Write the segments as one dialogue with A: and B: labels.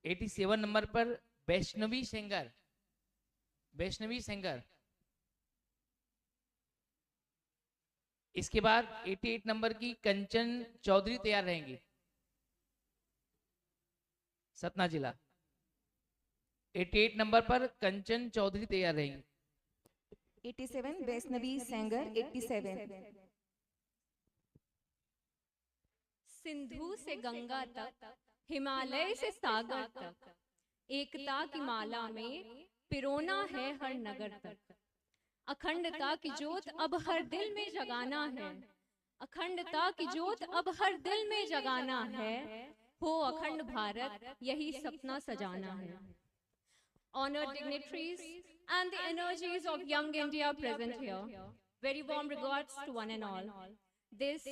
A: 87 number पर वैष्णवी सेंगर, वैष्णवी सेंगर। इसके बाद 88 नंबर की कंचन चौधरी तैयार रहेंगी, सतना जिला। 88 नंबर पर कंचन चौधरी तैयार रहेंगी।
B: 87 वैष्णवी सेंगर 87।
C: सिंधु से गंगा तक, हिमालय से सागर तक, एकता की माला में पिरोना है हर नगर तक। अखंडता की ज्योत अब हर दिल में जगाना है, अखंडता की ज्योत अब हर दिल में जगाना है, हो अखंड भारत यही सपना सजाना है। Honored dignitaries and the energies of Young India present here, very warm regards to one and all. This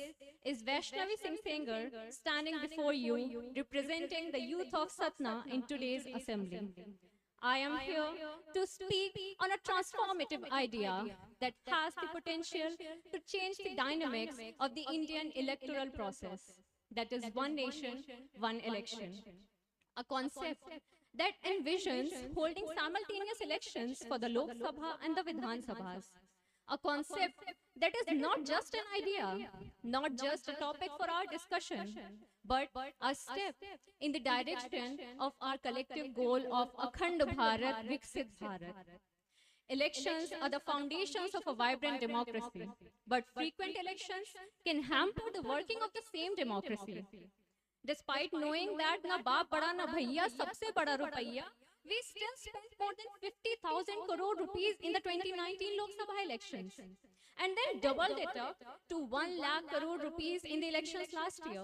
C: is Vaishnavi Singh Sengar standing before you, representing the youth of Satna in today's assembly. I am here to speak on a transformative idea that has the potential to change the dynamics of the Indian electoral process. That is one nation, one election. A concept that envisions holding simultaneous elections for the Lok Sabha and the Vidhan Sabhas. A concept that is not just an idea, not just a topic for our discussion, but a step in the direction of our collective goal of Akhand Bharat, Viksit Bharat. Elections are the foundations of a vibrant democracy, but frequent elections can hamper the working of the same democracy. Despite knowing that na baap bada na bhaiya sabse bada rupaiya, we still spent more than 50,000 crore rupees in the 2019 Lok Sabha elections, and then doubled it up to 1 lakh crore rupees in the elections last year.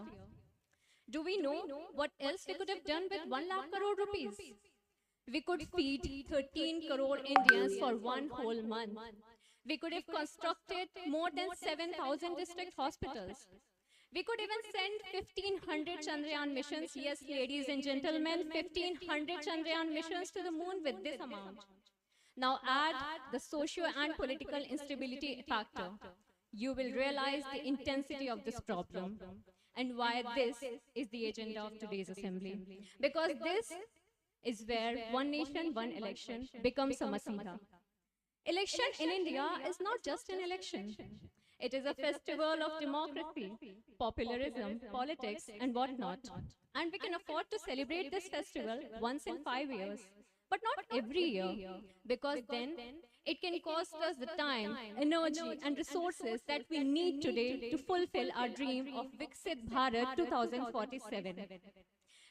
C: Do we know what else we could have done with 1 lakh crore rupees? We could feed 13 crore Indians for one whole month. We could have constructed more than 7,000 district hospitals. We could even send 1,500 Chandrayaan missions, yes, ladies and gentlemen, 1,500 Chandrayaan missions to the moon with this amount. Now add the socio and political instability factor. You will realize the intensity of this problem and why this is the agenda of today's assembly. Because this is where one nation, one election becomes a masiha. Election in India is not just an election. It is a festival of democracy, popularism, politics, and whatnot. And we can afford to celebrate this festival once in 5 years, but not every year, because then it can cost us the time, energy, and resources that we need today to fulfill our dream of Viksit Bharat 2047.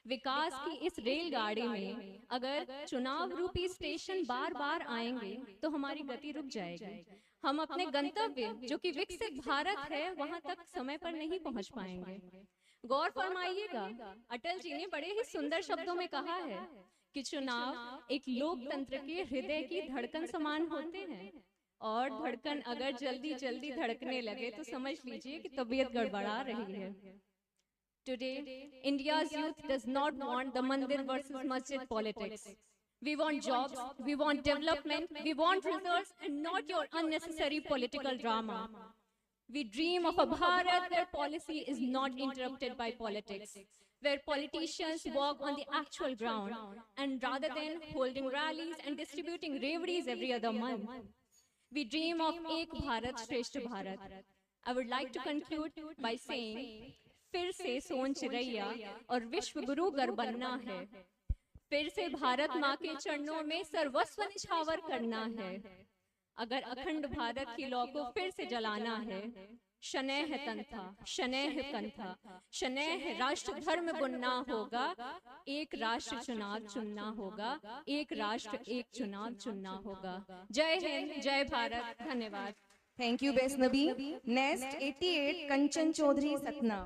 C: विकास की इस रेलगाड़ी में अगर चुनाव रूपी station बार बार आएंगे तो हमारी गति रुक जाएगी। हम अपने गंतव्य जो कि विकसित भारत है वहां तक समय पर नहीं पहुंच पाएंगे। गौर फरमाइएगा, अटल जी ने बड़े ही सुंदर शब्दों में कहा है कि चुनाव एक लोकतंत्र के हृदय की धड़कन समान होते हैं, और धड़कन अगर जल्दी जल्दी धड़कने लगे तो समझ लीजिए कि तबीयत गड़बड़ा रही है। Today, India's youth does not want the Mandir versus Masjid politics. We want jobs, we want development, we want results, and not your unnecessary political drama. We dream of a Bharat where policy is not interrupted by politics, where politicians walk on the actual ground, and rather than holding rallies and distributing reveries every other month. We dream of Ek Bharat, Shreshth Bharat. I would like to conclude by saying, फिर से सोन चिरैया और विश्व गुरु गर बनना है, फिर से भारत माँ के चरणों में सर्वस्व निछावर करना है। अगर अखंड भारत की लौ को फिर से जलाना है, शनैह तंथा, शनैह कंथा, शनैह राष्ट्र धर्म बुनना होगा, एक राष्ट्र चुनाव चुनना होगा, एक राष्ट्र एक चुनाव चुनना होगा। जय हिंद, जय भारत, धन्यवाद।
B: Thank you Vaishnavi. Next 88 Kanchan Chaudhary Satna.